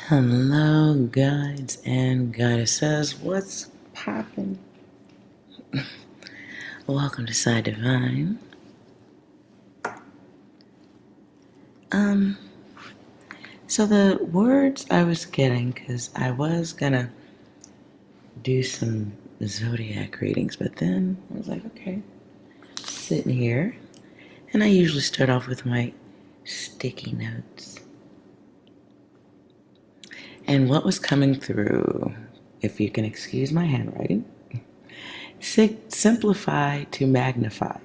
Hello, guides and goddesses. What's poppin'? Welcome to Psi Divine. So the words I was getting, because I was gonna do some zodiac readings, but then I was like, okay, sitting here, and I usually start off with my sticky notes. And what was coming through, if you can excuse my handwriting, simplify to magnify.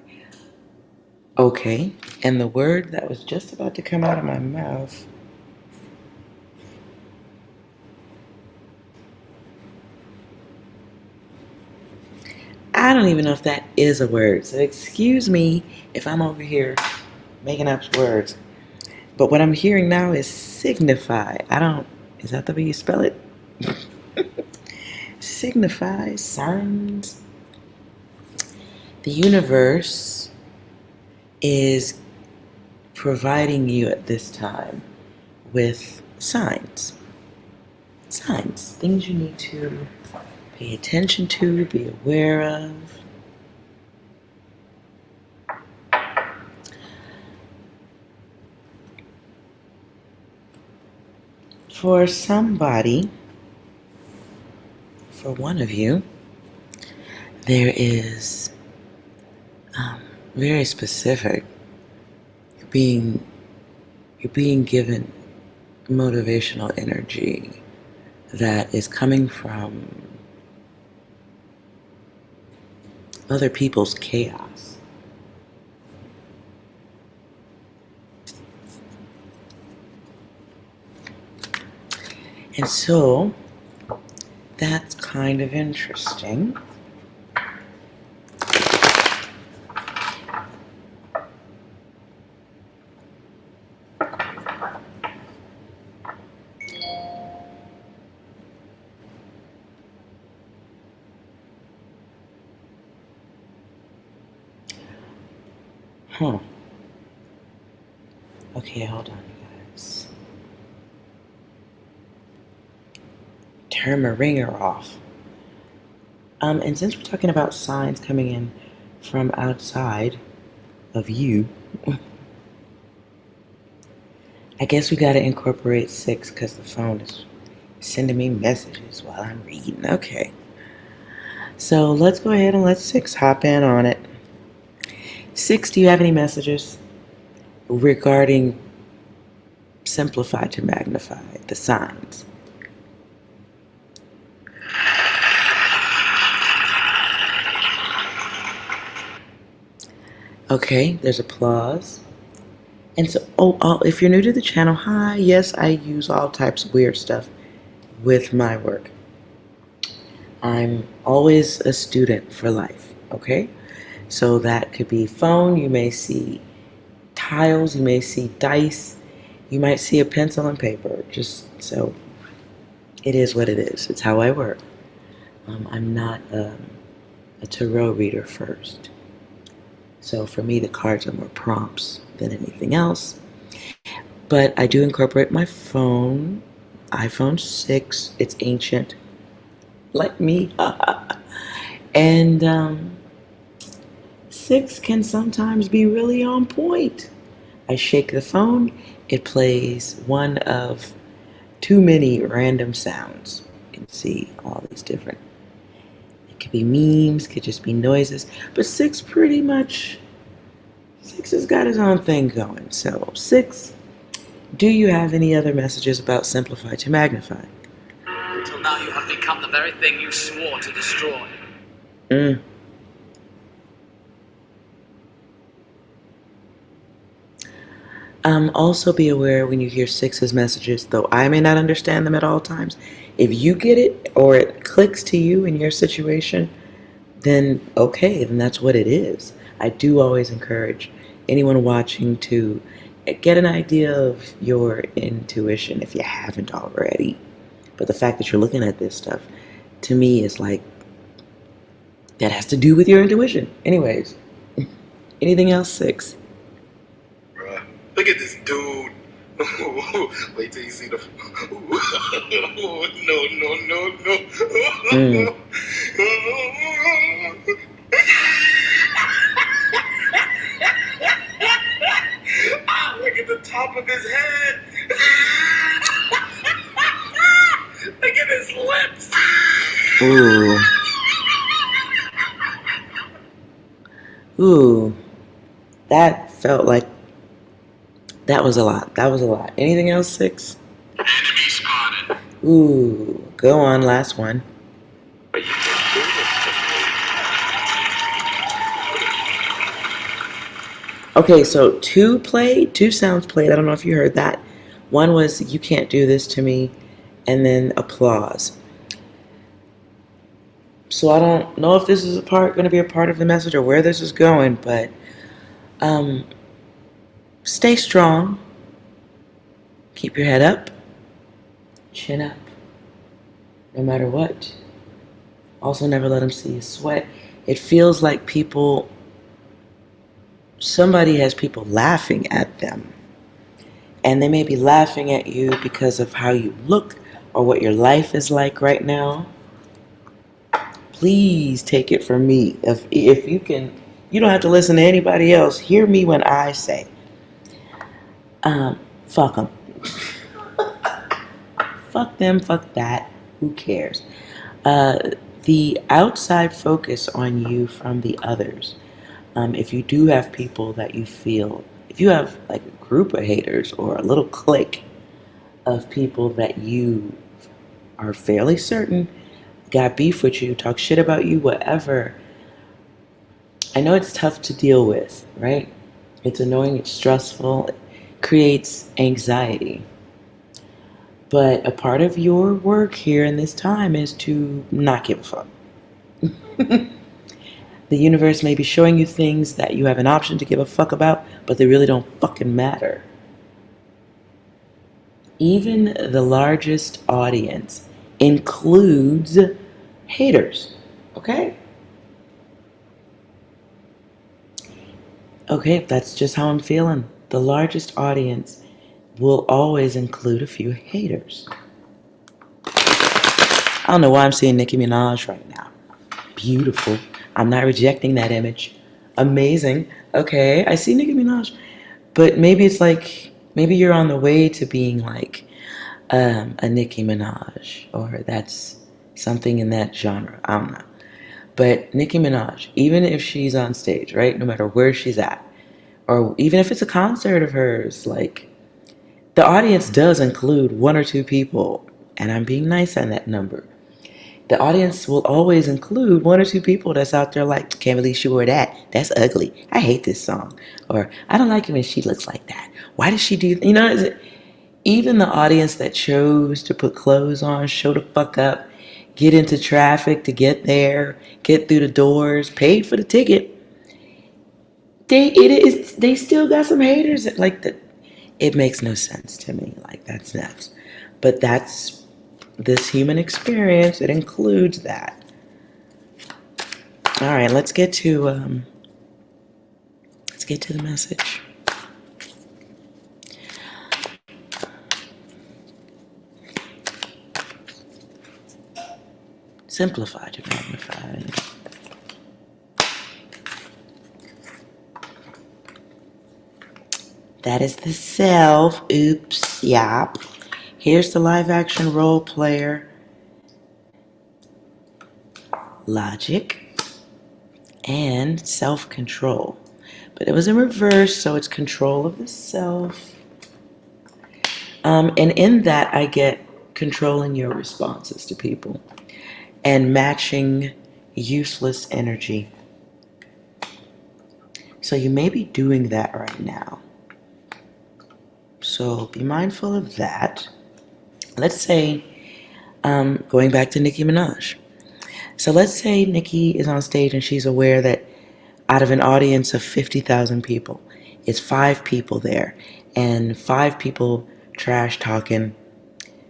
Okay, and the word that was just about to come out of my mouth, I don't even know if that is a word, so excuse me if I'm over here making up words. But what I'm hearing now is signify. Is that the way you spell it? Signify, signs. The universe is providing you at this time with signs. Signs, things you need to pay attention to, be aware of. For somebody, for one of you, there is very specific. You're being given motivational energy that is coming from other people's chaos. And so that's kind of interesting. Okay, hold on, you guys. Turn my ringer off. And since we're talking about signs coming in from outside of you, I guess we gotta incorporate 6 because the phone is sending me messages while I'm reading. Okay. So let's go ahead and let 6 hop in on it. 6, do you have any messages regarding simplify to magnify, the signs? Okay, there's applause. And so, if you're new to the channel, hi, yes, I use all types of weird stuff with my work. I'm always a student for life, okay? So that could be phone, you may see tiles, you may see dice, you might see a pencil and paper, just so it is what it is. It's how I work. I'm not a tarot reader first. So for me, the cards are more prompts than anything else. But I do incorporate my phone, iPhone 6. It's ancient, like me. And 6 can sometimes be really on point. I shake the phone, it plays one of too many random sounds. You can see all these different. It could be memes, could just be noises, but 6 has got his own thing going. So 6, do you have any other messages about simplify to magnify? Until now you have become the very thing you swore to destroy. Also be aware when you hear 6's messages, though I may not understand them at all times, if you get it or it clicks to you in your situation, then okay, then that's what it is. I do always encourage anyone watching to get an idea of your intuition if you haven't already. But the fact that you're looking at this stuff, to me, is like, that has to do with your intuition. Anyways, anything else, 6? Bruh, look at this dude Wait till you see the. No. Mm. Ah, look at the top of his head. Look at his lips. Ooh. Ooh. That felt like that was a lot. That was a lot. Anything else, 6? Enemy spotted. Ooh. Go on, last one. But you can't do this to me. Okay, so two sounds played. I don't know if you heard that. One was "You can't do this to me," and then applause. So I don't know if this is going to be a part of the message or where this is going, but stay strong. Keep your head up, chin up, no matter what. Also, never let them see you sweat. It feels like somebody has people laughing at them. And they may be laughing at you because of how you look or what your life is like right now. Please take it from me. If you can, you don't have to listen to anybody else. Hear me when I say, fuck them. Fuck them, fuck that. Who cares? The outside focus on you from the others. If you do have people that you feel, if you have like a group of haters or a little clique of people that you are fairly certain got beef with you, talk shit about you, whatever, I know it's tough to deal with, right? It's annoying, it's stressful, it creates anxiety. But a part of your work here in this time is to not give a fuck. The universe may be showing you things that you have an option to give a fuck about, but they really don't fucking matter. Even the largest audience includes haters, okay? Okay, that's just how I'm feeling. The largest audience will always include a few haters. I don't know why I'm seeing Nicki Minaj right now. Beautiful. I'm not rejecting that image. Amazing. Okay, I see Nicki Minaj. But maybe it's like, maybe you're on the way to being like a Nicki Minaj, or that's something in that genre. I don't know. But Nicki Minaj, even if she's on stage, right, no matter where she's at, or even if it's a concert of hers, like, the audience does include one or two people, and I'm being nice on that number. The audience will always include one or two people that's out there like, can't believe she wore that. That's ugly. I hate this song. Or, I don't like it when she looks like that. Why does she do, even the audience that chose to put clothes on, show the fuck up, get into traffic to get there, get through the doors, paid for the ticket, they still got some haters that, like, that. It makes no sense to me. Like, that's nuts. But that's this human experience. It includes that. All right, let's get to the message. Simplify to magnify. That is the self. Oops. Yep. Here's the live action role player. Logic. And self-control. But it was in reverse, so it's control of the self. And in that, I get controlling your responses to people and matching useless energy. So you may be doing that right now. So be mindful of that. Let's say, going back to Nicki Minaj. So let's say Nicki is on stage and she's aware that out of an audience of 50,000 people, it's 5 people there, and 5 people trash talking,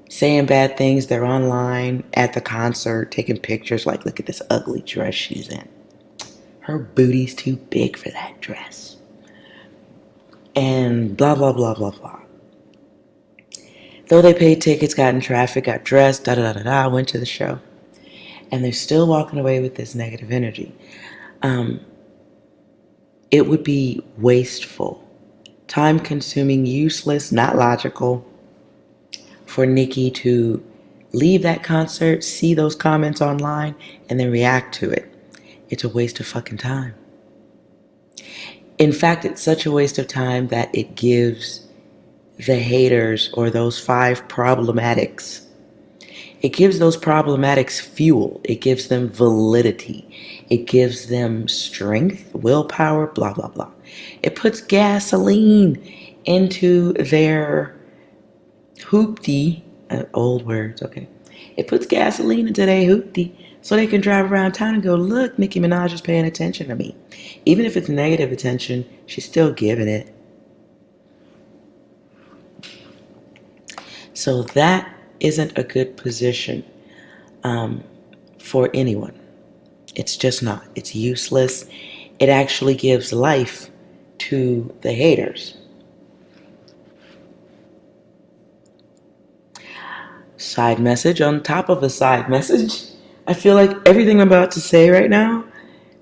saying bad things. They're online at the concert, taking pictures like, look at this ugly dress she's in. Her booty's too big for that dress. And blah, blah, blah, blah, blah. Though they paid tickets, got in traffic, got dressed, went to the show, and they're still walking away with this negative energy. It would be wasteful, time-consuming, useless, not logical for Nikki to leave that concert, see those comments online, and then react to it. It's a waste of fucking time. In fact, it's such a waste of time that it gives the haters or those 5 problematics, it gives those problematics fuel. It gives them validity. It gives them strength, willpower, blah, blah, blah. It puts gasoline into their hoopty, old words, okay. It puts gasoline into their hoopty so they can drive around town and go, look, Nicki Minaj is paying attention to me. Even if it's negative attention, she's still giving it. So that isn't a good position for anyone. It's just not. It's useless. It actually gives life to the haters. Side message on top of a side message. I feel like everything I'm about to say right now,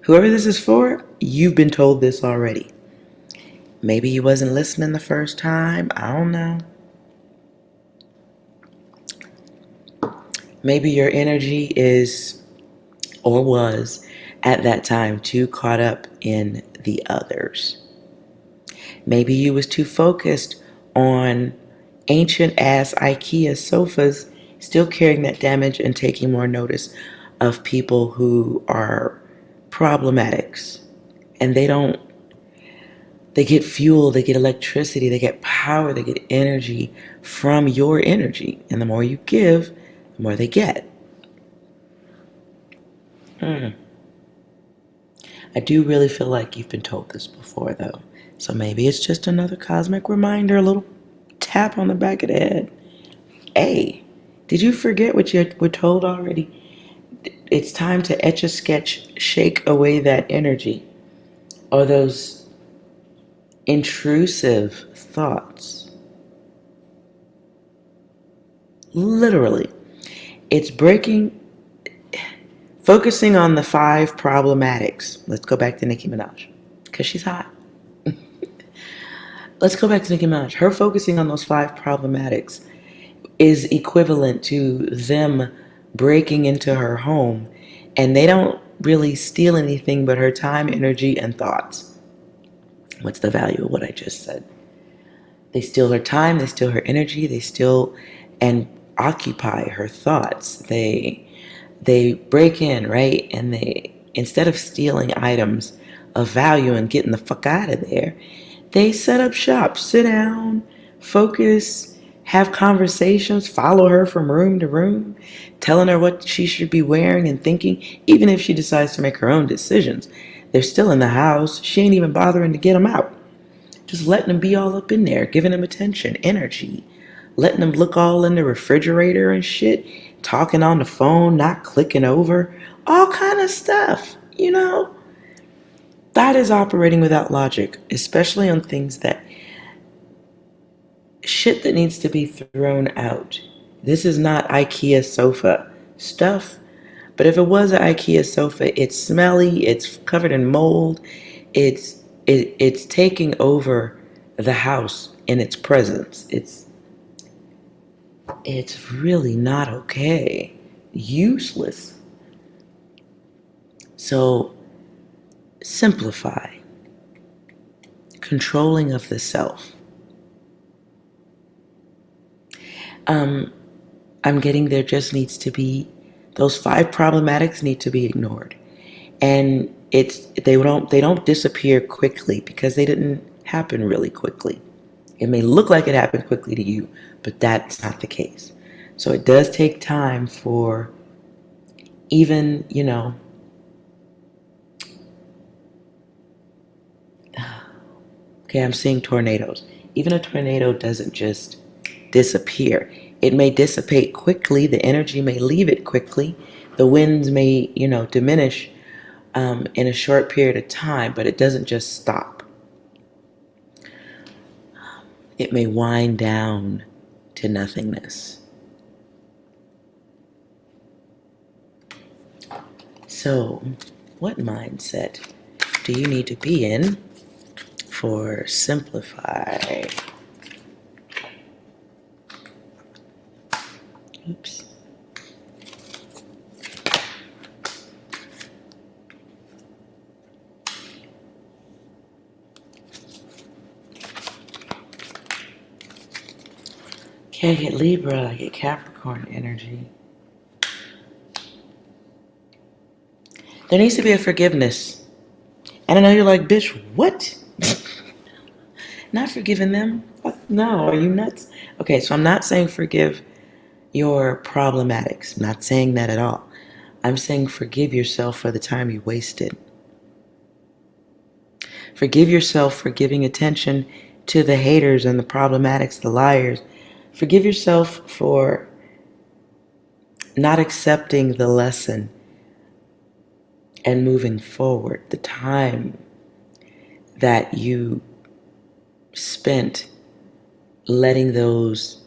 whoever this is for, you've been told this already. Maybe you wasn't listening the first time. I don't know. Maybe your energy is or was at that time too caught up in the others. Maybe you was too focused on ancient ass IKEA sofas, still carrying that damage and taking more notice of people who are problematics. And they get fuel, they get electricity, they get power, they get energy from your energy. And the more you give, the more they get. I do really feel like you've been told this before, though. So maybe it's just another cosmic reminder, a little tap on the back of the head. Hey, did you forget what you were told already? It's time to etch a sketch, shake away that energy or those intrusive thoughts. Literally. It's focusing on the 5 problematics. Let's go back to Nicki Minaj, because she's hot. Let's go back to Nicki Minaj. Her focusing on those 5 problematics is equivalent to them breaking into her home, and they don't really steal anything but her time, energy, and thoughts. What's the value of what I just said? They steal her time, they steal her energy, they steal and occupy her thoughts. They break in, right? And they, instead of stealing items of value and getting the fuck out of there, they set up shop, sit down, focus, have conversations, follow her from room to room, telling her what she should be wearing and thinking, even if she decides to make her own decisions. They're still in the house. She ain't even bothering to get them out. Just letting them be all up in there, giving them attention, energy, letting them look all in the refrigerator and shit, talking on the phone, not clicking over, all kind of stuff, you know? That is operating without logic, especially on things that, shit that needs to be thrown out. This is not IKEA sofa stuff, but if it was an IKEA sofa, it's smelly, it's covered in mold, it's taking over the house in its presence. It's really not okay. Useless. So, simplify. Controlling of the self. I'm getting there just needs to be, those 5 problematics need to be ignored. And they don't disappear quickly because they didn't happen really quickly. It may look like it happened quickly to you, but that's not the case. So it does take time for even, okay, I'm seeing tornadoes. Even a tornado doesn't just disappear. It may dissipate quickly. The energy may leave it quickly. The winds may, diminish in a short period of time, but it doesn't just stop. It may wind down to nothingness. So, what mindset do you need to be in for simplify? Oops. Okay, I get Libra, I get Capricorn energy. There needs to be a forgiveness. And I know you're like, bitch, what? Not forgiving them? No, are you nuts? Okay, so I'm not saying forgive your problematics. I'm not saying that at all. I'm saying forgive yourself for the time you wasted. Forgive yourself for giving attention to the haters and the problematics, the liars. Forgive yourself for not accepting the lesson and moving forward. The time that you spent letting those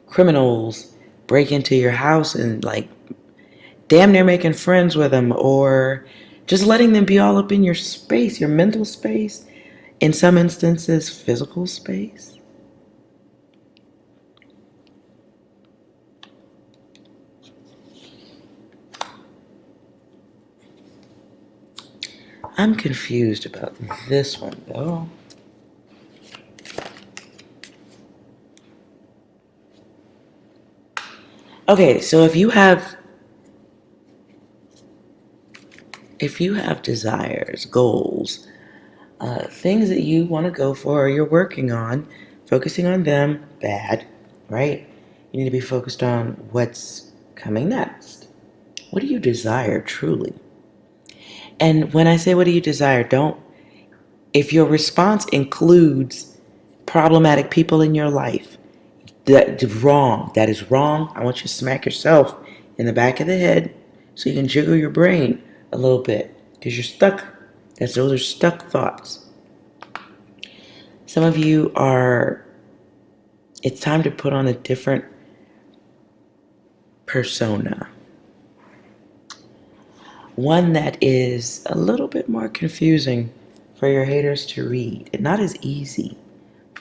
criminals break into your house and like damn near making friends with them, or just letting them be all up in your space, your mental space, in some instances physical space. I'm confused about this one though. Okay, so if you have desires, goals, things that you want to go for or you're working on, focusing on them, bad, right? You need to be focused on what's coming next. What do you desire truly? And when I say what do you desire, if your response includes problematic people in your life, that's wrong. That is wrong. I want you to smack yourself in the back of the head so you can jiggle your brain a little bit because you're stuck. Those are stuck thoughts. Some of you it's time to put on a different persona. One that is a little bit more confusing for your haters to read and not as easy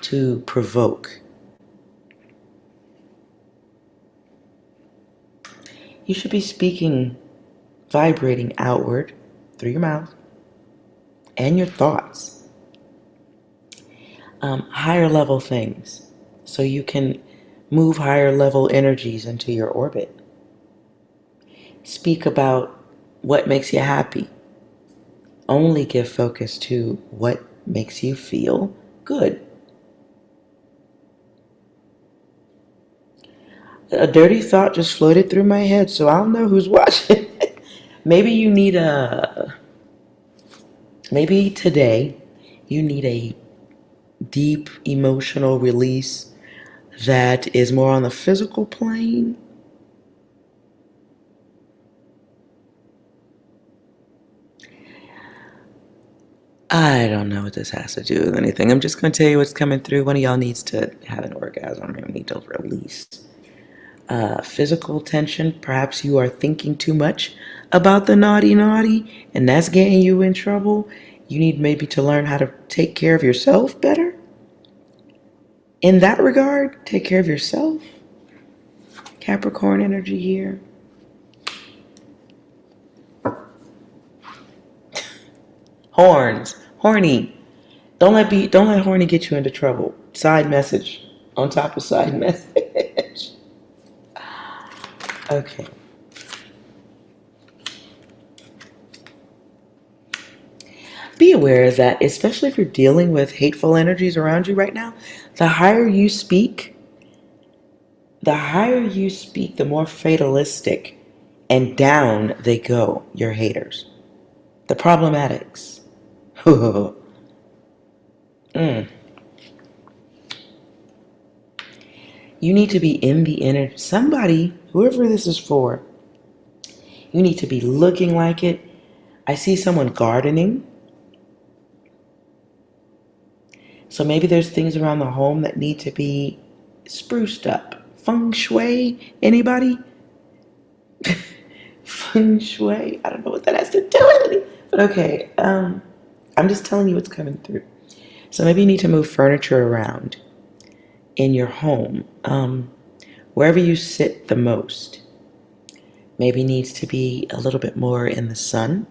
to provoke. You should be speaking, vibrating outward through your mouth and your thoughts. Higher level things so you can move higher level energies into your orbit. Speak about what makes you happy. Only give focus to what makes you feel good. A dirty thought just floated through my head, so I don't know who's watching. Maybe today you need a deep emotional release that is more on the physical plane. I don't know what this has to do with anything. I'm just going to tell you what's coming through. One of y'all needs to have an orgasm or need to release physical tension. Perhaps you are thinking too much about the naughty and that's getting you in trouble. You need maybe to learn how to take care of yourself better. In that regard, take care of yourself. Capricorn energy here. Horny. Don't let horny get you into trouble. Side message on top of side message. Okay. Be aware that, especially if you're dealing with hateful energies around you right now, the higher you speak, the more fatalistic and down they go, your haters. The problematics. You need to be in the energy. Somebody, whoever this is for, you need to be looking like it. I see someone gardening. So maybe there's things around the home that need to be spruced up. Feng shui? Anybody? Feng shui? I don't know what that has to do with it. But okay, I'm just telling you what's coming through. So maybe you need to move furniture around in your home, wherever you sit the most. Maybe needs to be a little bit more in the sun,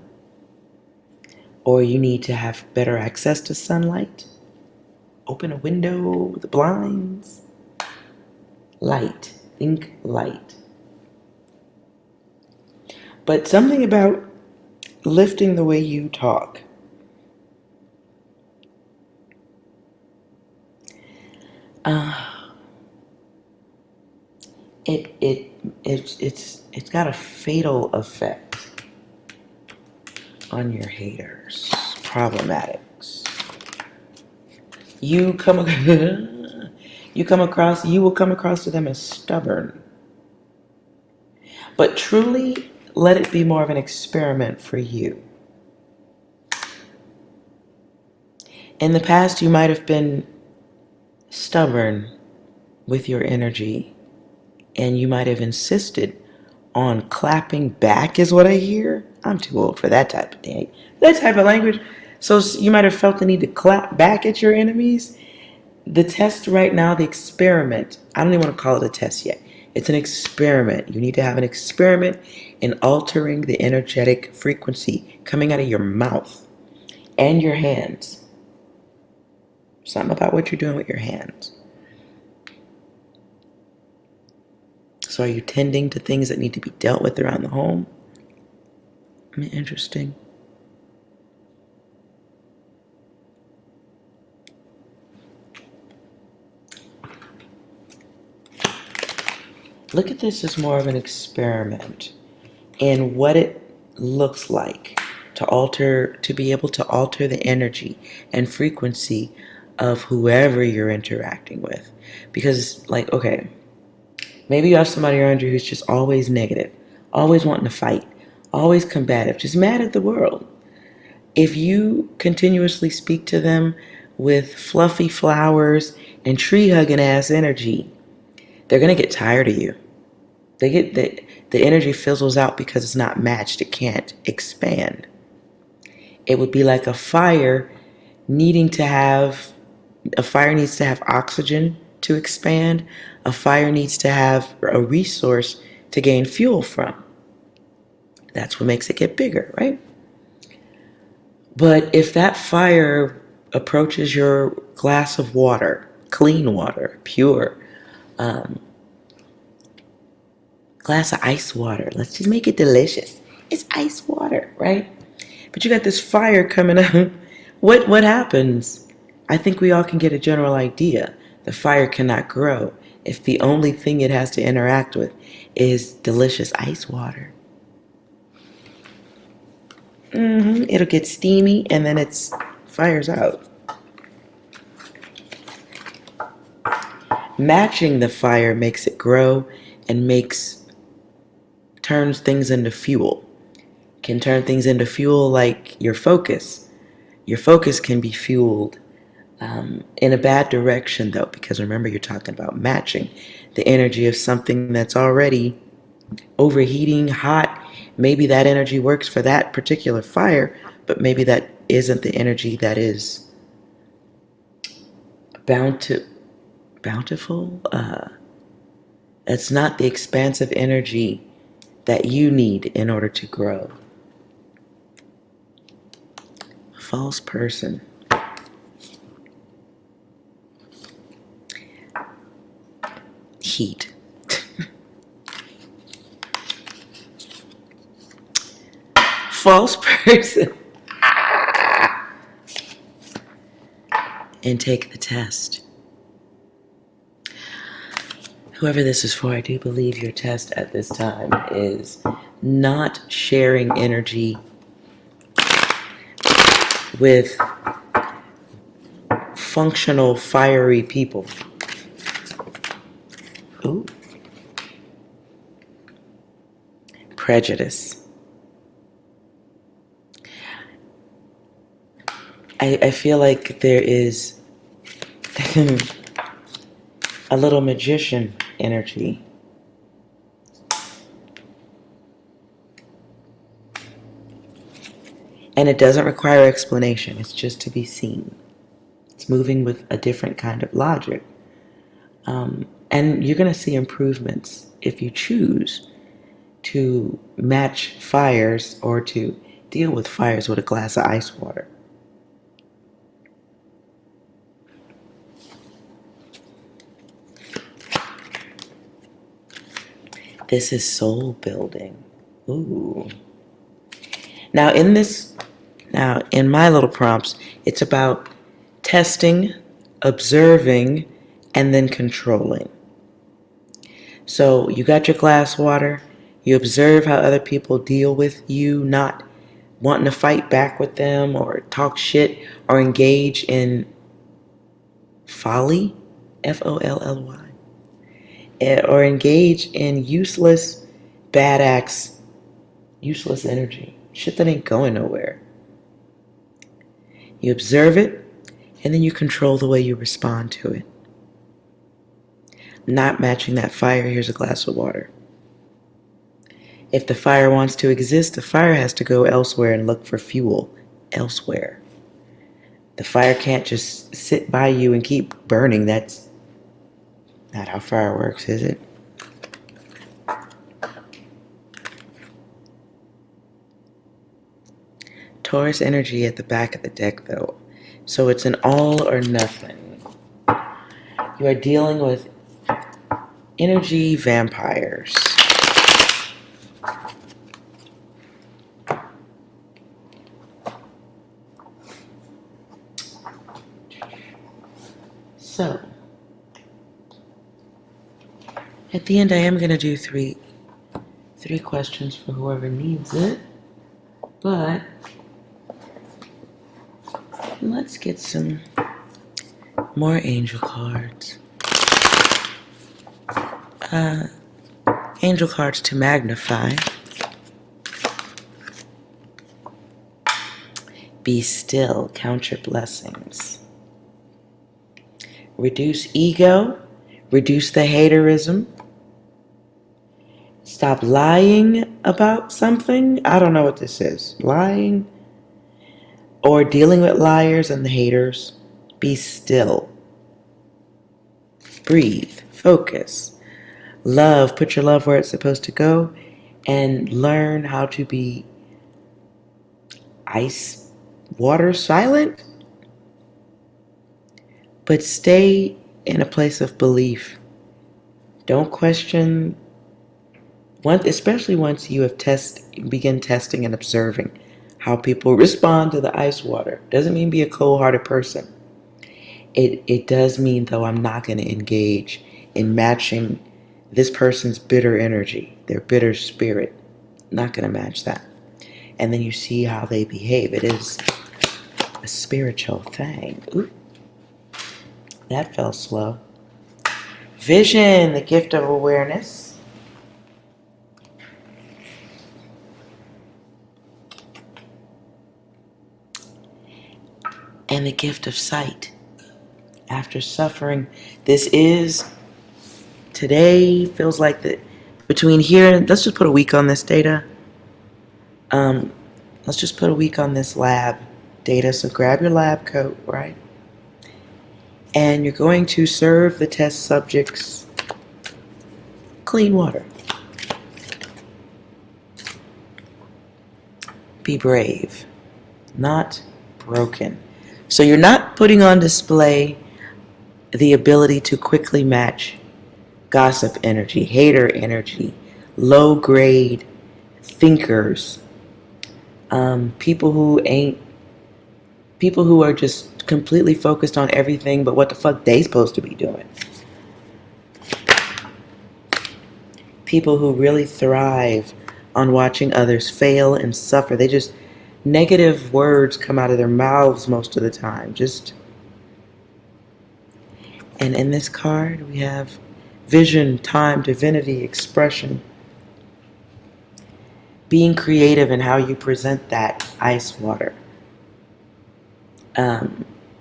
or you need to have better access to sunlight. Open a window, the blinds. Light. Think light. But something about lifting the way you talk. It's got a fatal effect on your haters, problematics. You will come across to them as stubborn. But truly, let it be more of an experiment for you. In the past, you might have been stubborn with your energy, and you might have insisted on clapping back, is what I hear. I'm too old for that type of language. So you might have felt the need to clap back at your enemies. The test right now, the experiment, I don't even want to call it a test yet. It's an experiment. You need to have an experiment in altering the energetic frequency coming out of your mouth and your hands. Something about what you're doing with your hands. So are you tending to things that need to be dealt with around the home? Interesting. Look at this as more of an experiment in what it looks like to be able to alter the energy and frequency of whoever you're interacting with. Because, like, okay, maybe you have somebody around you who's just always negative, always wanting to fight, always combative, just mad at the world. If you continuously speak to them with fluffy flowers and tree-hugging ass energy, they're going to get tired of you. The energy fizzles out because it's not matched. It can't expand. It would be like a fire needs to have oxygen to expand. A fire needs to have a resource to gain fuel from. That's what makes it get bigger, right? But if that fire approaches your glass of water, clean water, pure, glass of ice water, let's just make it delicious. It's ice water, right? But you got this fire coming up. What happens? I think we all can get a general idea. The fire cannot grow if the only thing it has to interact with is delicious ice water. It'll get steamy and then it's fires out. Matching the fire makes it grow and turns things into fuel. Can turn things into fuel like your focus. Your focus can be fueled in a bad direction though, because remember you're talking about matching the energy of something that's already overheating, hot. Maybe that energy works for that particular fire, but maybe that isn't the energy that is bountiful. It's not the expansive energy that you need in order to grow. False person. Heat. False person. And take the test. Whoever this is for, I do believe your test at this time is not sharing energy with functional, fiery people. Ooh. Prejudice. I feel like there is a little magician energy. And it doesn't require explanation. It's just to be seen. It's moving with a different kind of logic. And you're going to see improvements if you choose to match fires or to deal with fires with a glass of ice water. This is soul building. Ooh. Now in my little prompts, it's about testing, observing, and then controlling. So you got your glass water, you observe how other people deal with you, not wanting to fight back with them or talk shit or engage in folly, Folly, or engage in useless bad acts, useless energy, shit that ain't going nowhere. You observe it, and then you control the way you respond to it. Not matching that fire, here's a glass of water. If the fire wants to exist, the fire has to go elsewhere and look for fuel elsewhere. The fire can't just sit by you and keep burning. That's not how fire works, is it? Taurus energy at the back of the deck, though. So it's an all or nothing. You are dealing with energy vampires. So, at the end, I am going to do three questions for whoever needs it. But let's get some more angel cards. Angel cards to magnify. Be still, count your blessings. Reduce ego, reduce the haterism. Stop lying about something. I don't know what this is. Lying or dealing with liars and the haters. Be still. Breathe, focus. Love, put your love where it's supposed to go, and learn how to be ice, water silent, but stay in a place of belief. Don't question, especially once you have begin testing and observing how people respond to the ice water. Doesn't mean be a cold-hearted person. It does mean, though, I'm not going to engage in matching this person's bitter energy, their bitter spirit. Not going to match that. And then you see how they behave. It is a spiritual thing. Ooh, that fell slow. Vision, the gift of awareness. And the gift of sight. After suffering, today feels like between here, let's just put a week on this data. Let's just put a week on this lab data. So grab your lab coat, right? And you're going to serve the test subjects clean water. Be brave, not broken. So you're not putting on display the ability to quickly match gossip energy, hater energy, low-grade thinkers, people who are just completely focused on everything but what the fuck they supposed to be doing. People who really thrive on watching others fail and suffer. Negative words come out of their mouths most of the time. And in this card we have vision, time, divinity, expression. Being creative in how you present that ice water.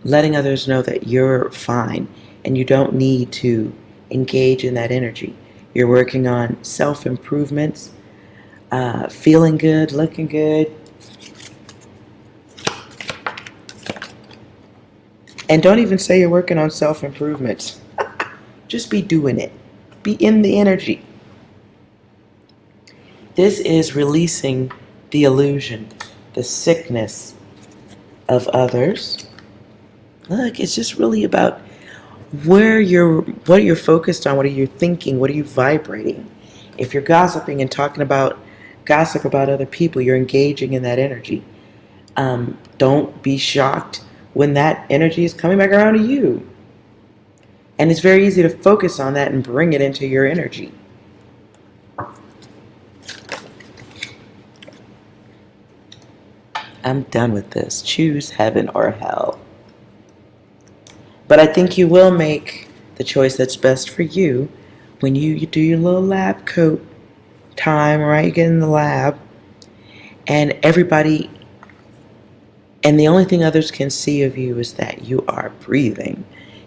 Letting others know that you're fine and you don't need to engage in that energy. You're working on self-improvements, feeling good, looking good. And don't even say you're working on self-improvements. Just be doing it. Be in the energy. This is releasing the illusion, the sickness of others. Look, it's just really about what you're focused on, what are you thinking, what are you vibrating. If you're gossiping and talking about gossip about other people, you're engaging in that energy. Don't be shocked when that energy is coming back around to you. And it's very easy to focus on that and bring it into your energy. I'm done with this. Choose heaven or hell. But I think you will make the choice that's best for you when you do your little lab coat time, right? You get in the lab and everybody, and the only thing others can see of you is that you are breathing.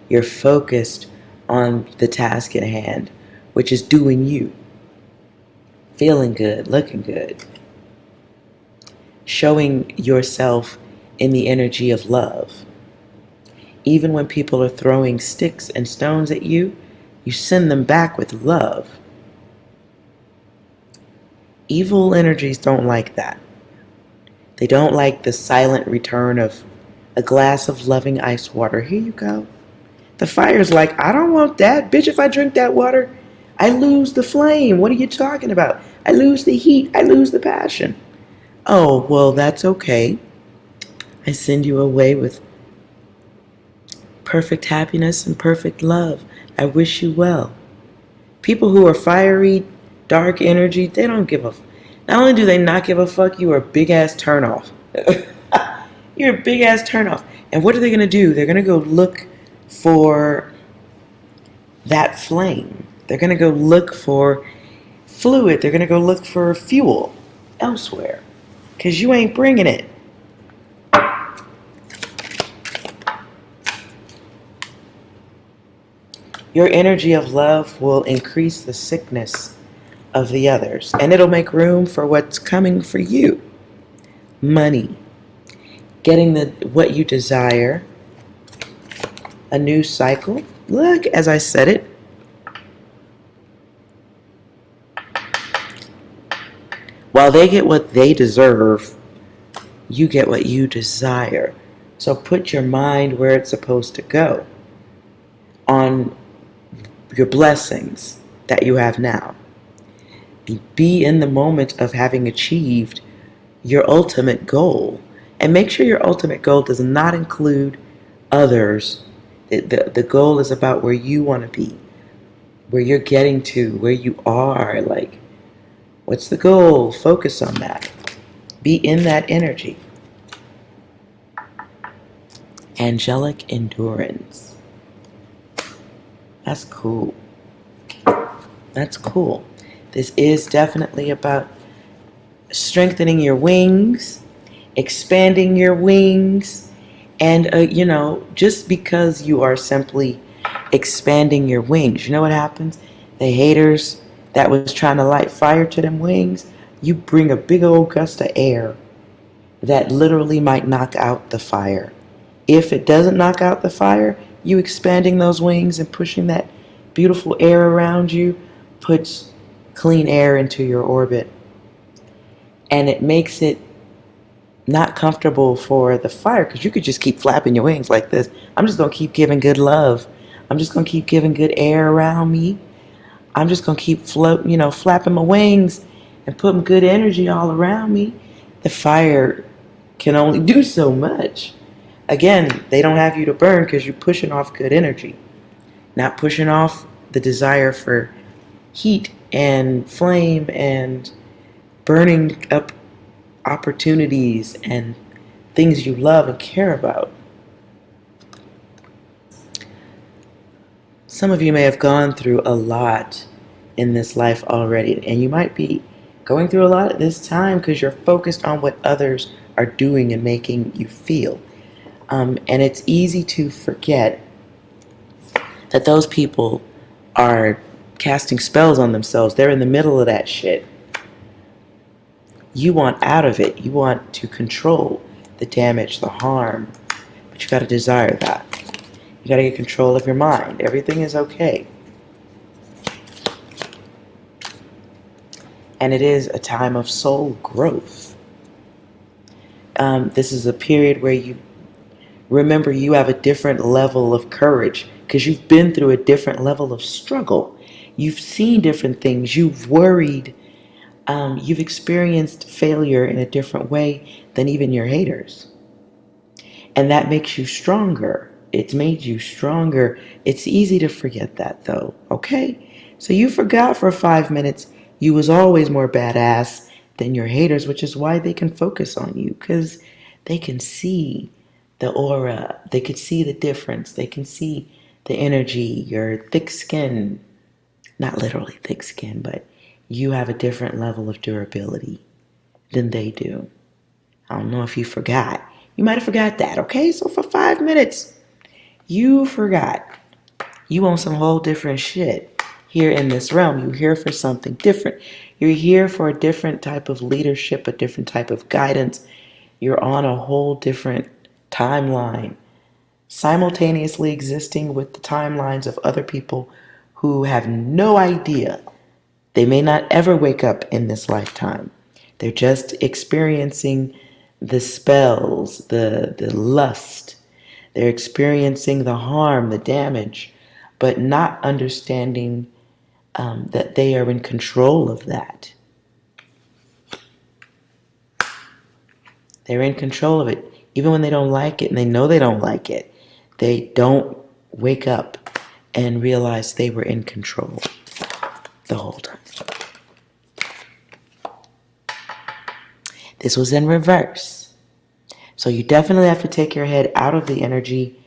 You're focused on the task at hand, which is doing you. Feeling good, looking good. Showing yourself in the energy of love. Even when people are throwing sticks and stones at you, you send them back with love. Evil energies don't like that. They don't like the silent return of a glass of loving ice water. Here you go. The fire's like, I don't want that. Bitch, if I drink that water, I lose the flame. What are you talking about? I lose the heat. I lose the passion. Oh, well, that's okay. I send you away with perfect happiness and perfect love. I wish you well. People who are fiery, dark energy, they don't give a... Not only do they not give a fuck, you are a big-ass turnoff. You're a big-ass turnoff. And what are they going to do? They're going to go look for that flame. They're going to go look for fluid. They're going to go look for fuel elsewhere. Because you ain't bringing it. Your energy of love will increase the sickness of the others. And it'll make room for what's coming for you. Money. Getting what you desire. A new cycle. Look, as I said it. While they get what they deserve, you get what you desire. So put your mind where it's supposed to go. On your blessings that you have now. Be in the moment of having achieved your ultimate goal. And make sure your ultimate goal does not include others. The goal is about where you want to be. Where you're getting to, where you are. Like, what's the goal? Focus on that. Be in that energy. Angelic endurance. That's cool. That's cool. This is definitely about strengthening your wings, expanding your wings, and, just because you are simply expanding your wings, you know what happens? The haters that was trying to light fire to them wings, you bring a big old gust of air that literally might knock out the fire. If it doesn't knock out the fire, you expanding those wings and pushing that beautiful air around you puts clean air into your orbit. And it makes it not comfortable for the fire, because you could just keep flapping your wings like this. I'm just going to keep giving good love. I'm just going to keep giving good air around me. I'm just going to keep flapping my wings and putting good energy all around me. The fire can only do so much. Again, they don't have you to burn because you're pushing off good energy. Not pushing off the desire for heat and flame and burning up opportunities and things you love and care about. Some of you may have gone through a lot in this life already, and you might be going through a lot at this time because you're focused on what others are doing and making you feel. And it's easy to forget that those people are casting spells on themselves. They're in the middle of that shit. You want out of it. You want to control the damage, the harm. But you got to desire that. You got to get control of your mind. Everything is okay. And it is a time of soul growth. This is a period where you remember you have a different level of courage because you've been through a different level of struggle. You've seen different things. You've worried. You've experienced failure in a different way than even your haters. And that makes you stronger. It's made you stronger. It's easy to forget that though, okay? So you forgot for 5 minutes you was always more badass than your haters, which is why they can focus on you, because they can see the aura. They can see the difference. They can see the energy, your thick skin. Not literally thick skin, but you have a different level of durability than they do. I don't know if you forgot. You might have forgot that, okay? So for 5 minutes, you forgot. You on some whole different shit here in this realm. You're here for something different. You're here for a different type of leadership, a different type of guidance. You're on a whole different timeline, simultaneously existing with the timelines of other people who have no idea. They may not ever wake up in this lifetime. They're just experiencing the spells, the lust. They're experiencing the harm, the damage, but not understanding that they are in control of that. They're in control of it. Even when they don't like it and they know they don't like it, they don't wake up and realize they were in control the whole time. This was in reverse. So you definitely have to take your head out of the energy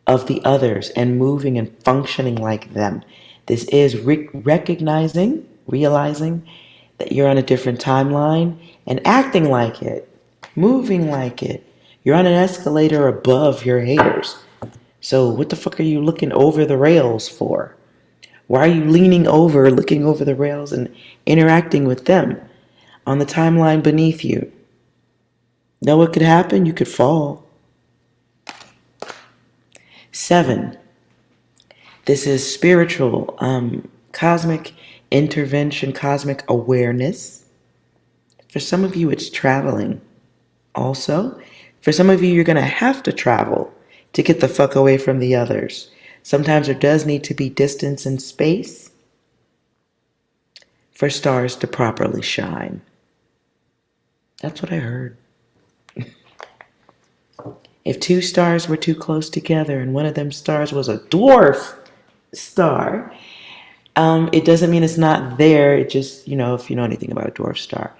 of the others and moving and functioning like them. This is recognizing, realizing that you're on a different timeline and acting like it, moving like it. You're on an escalator above your haters. So what the fuck are you looking over the rails for? Why are you leaning over, looking over the rails and interacting with them on the timeline beneath you? Know what could happen? You could fall. 7. This is spiritual, cosmic intervention, cosmic awareness. For some of you, it's traveling. Also, for some of you, you're going to have to travel to get the fuck away from the others. Sometimes there does need to be distance and space for stars to properly shine. That's what I heard. If 2 stars were too close together and one of them stars was a dwarf star, it doesn't mean it's not there. It just, if you know anything about a dwarf star,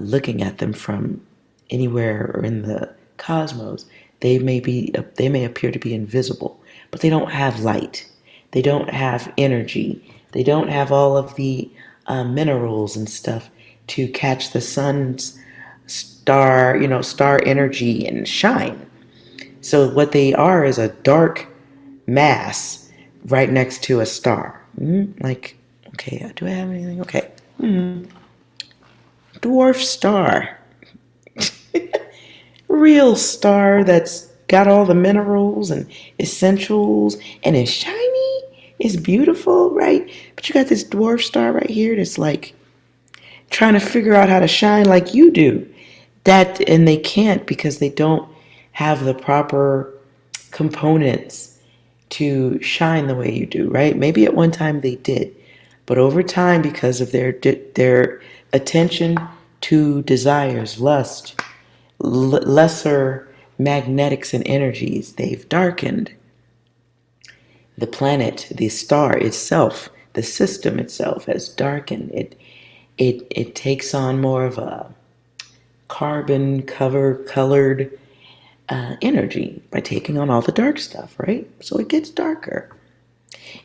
looking at them from anywhere or in the cosmos, they may appear to be invisible, but they don't have light. They don't have energy. They don't have all of the minerals and stuff to catch the sun's star energy and shine. So what they are is a dark mass right next to a star. Like, okay, do I have anything? Okay. Dwarf star. Real star that's got all the minerals and essentials and is shiny, is beautiful, right? But you got this dwarf star right here that's like trying to figure out how to shine like you do. And they can't because they don't have the proper components to shine the way you do, right? Maybe at one time they did, but over time, because of their attention to desires, lust, lesser magnetics and energies, they've darkened. The planet, the star itself, the system itself has darkened. It takes on more of a carbon colored energy by taking on all the dark stuff, right? So it gets darker.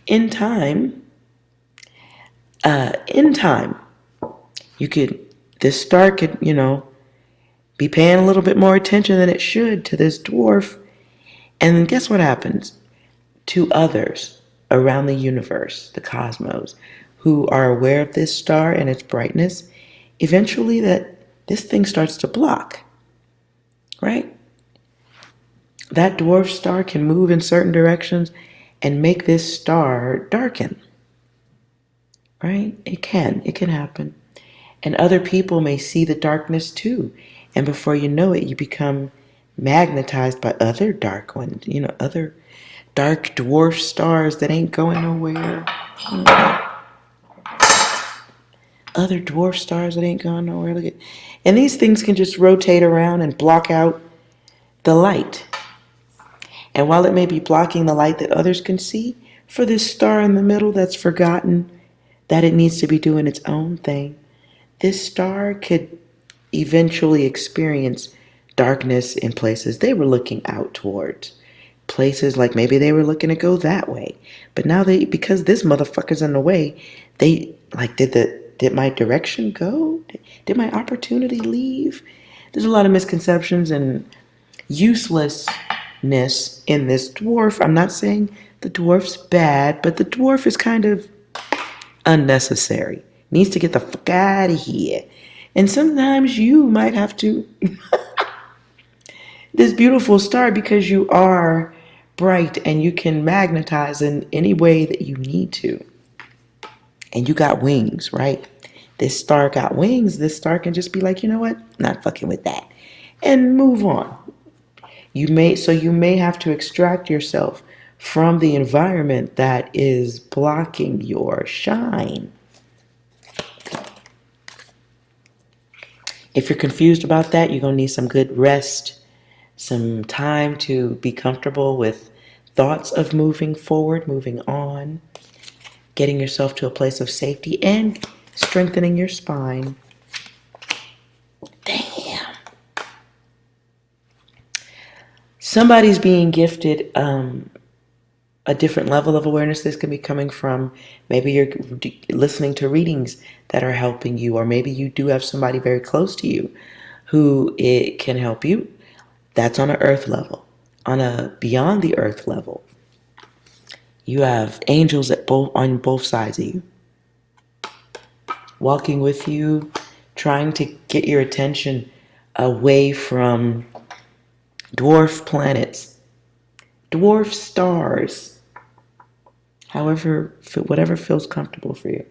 In time, this star could, be paying a little bit more attention than it should to this dwarf. And then guess what happens to others? around the universe, the cosmos, who are aware of this star and its brightness, eventually this thing starts to block, right? That dwarf star can move in certain directions and make this star darken, right? It can happen. And other people may see the darkness too. And before you know it, you become magnetized by other dark ones, other dark dwarf stars that ain't going nowhere. Other dwarf stars that ain't going nowhere. Look at, and these things can just rotate around and block out the light. And while it may be blocking the light that others can see, for this star in the middle that's forgotten that it needs to be doing its own thing, this star could eventually experience darkness in places they were looking out towards. Places like maybe they were looking to go that way. But now because this motherfucker's in the way, they like, did my direction go? Did my opportunity leave? There's a lot of misconceptions and uselessness in this dwarf. I'm not saying the dwarf's bad, but the dwarf is kind of unnecessary. Needs to get the fuck out of here. And sometimes you might have to this beautiful star, because you are bright and you can magnetize in any way that you need to. And you got wings, right? This star got wings. This star can just be like, you know what? Not fucking with that. And move on. You may have to extract yourself from the environment that is blocking your shine. If you're confused about that, you're going to need some good rest, some time to be comfortable with thoughts of moving forward, moving on, getting yourself to a place of safety, and strengthening your spine. Damn. Somebody's being gifted a different level of awareness. This can be coming from, maybe you're listening to readings that are helping you, or maybe you do have somebody very close to you who it can help you. That's on an earth level. On a beyond the earth level, you have angels on both sides of you, walking with you, trying to get your attention away from dwarf planets, dwarf stars, whatever feels comfortable for you.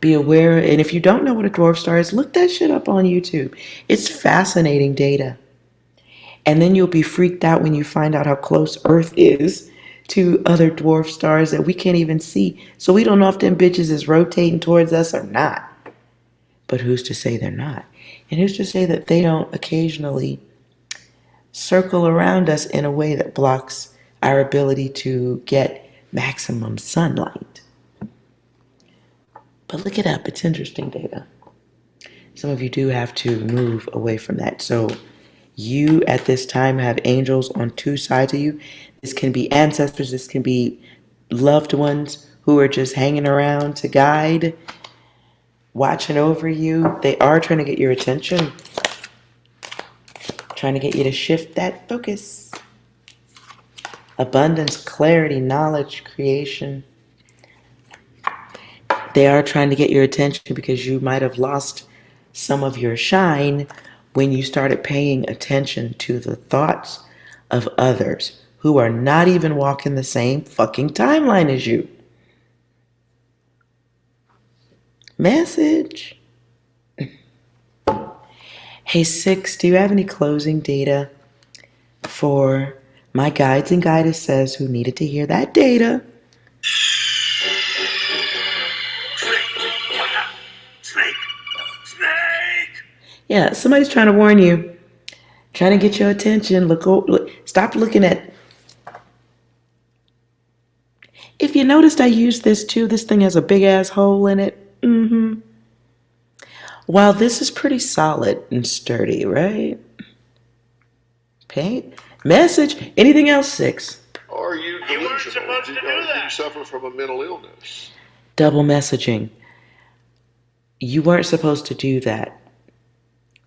Be aware, and if you don't know what a dwarf star is, look that shit up on YouTube. It's fascinating data. And then you'll be freaked out when you find out how close Earth is to other dwarf stars that we can't even see. So we don't know if them bitches is rotating towards us or not. But who's to say they're not? And who's to say that they don't occasionally circle around us in a way that blocks our ability to get maximum sunlight? But look it up. It's interesting data. Some of you do have to move away from that. So you at this time have angels on two sides of you. This can be ancestors. This can be loved ones who are just hanging around to guide, watching over you. They are trying to get your attention, trying to get you to shift that focus. Abundance, clarity, knowledge, creation. They are trying to get your attention because you might have lost some of your shine when you started paying attention to the thoughts of others who are not even walking the same fucking timeline as you. Message. Hey, 6, do you have any closing data for my guides and guidesses who needed to hear that data? Snake! Yeah, somebody's trying to warn you, trying to get your attention. Look, stop looking at. If you noticed, I used this too. This thing has a big ass hole in it. While this is pretty solid and sturdy, right? Paint, message, anything else, 6? Are you You weren't delusional supposed to do because that. you suffer from a mental illness? Double messaging. You weren't supposed to do that.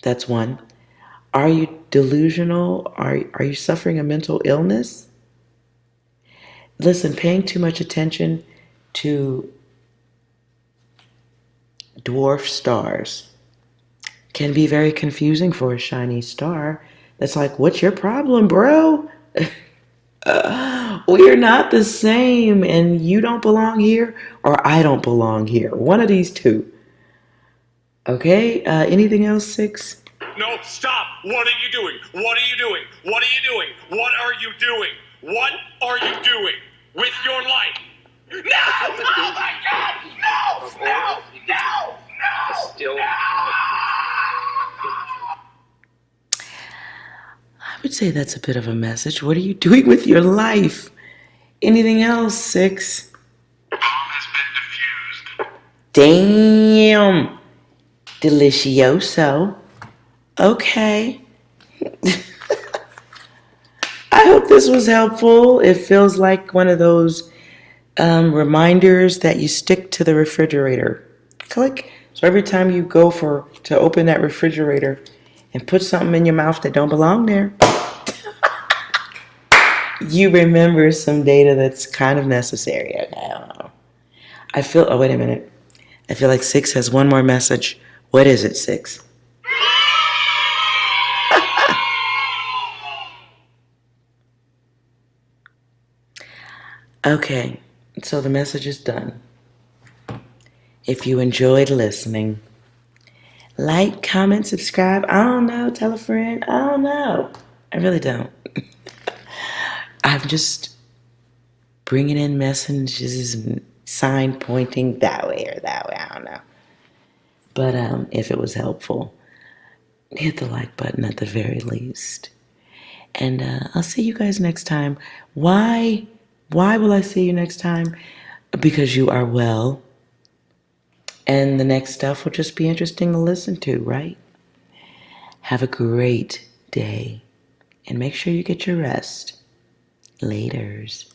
That's one. Are you delusional? Are you suffering a mental illness? listen, paying too much attention to dwarf stars can be very confusing for a shiny star. That's like, what's your problem, bro? We are not the same, and you don't belong here, or I don't belong here. One of these two. Okay, anything else, Six? No, stop! What are you doing? What are you doing? What are you doing? What are you doing? What are you doing with your life? No! Oh my God! No! No! No! No! Still. I would say that's a bit of a message. What are you doing with your life? Anything else, Six? Bomb has been defused. Damn! Delicioso. Okay. I hope this was helpful. It feels like one of those reminders that you stick to the refrigerator. Click. So every time you go to open that refrigerator and put something in your mouth that don't belong there, you remember some data that's kind of necessary. Okay, I don't know. Oh, wait a minute. I feel like Six has one more message. What is it, Six? Okay, so the message is done. If you enjoyed listening, like, comment, subscribe. I don't know. Tell a friend. I don't know. I really don't. I'm just bringing in messages and sign pointing that way or that way. I don't know. But if it was helpful, hit the like button at the very least. And I'll see you guys next time. Why will I see you next time? Because you are well. And the next stuff will just be interesting to listen to, right? Have a great day. And make sure you get your rest. Laters.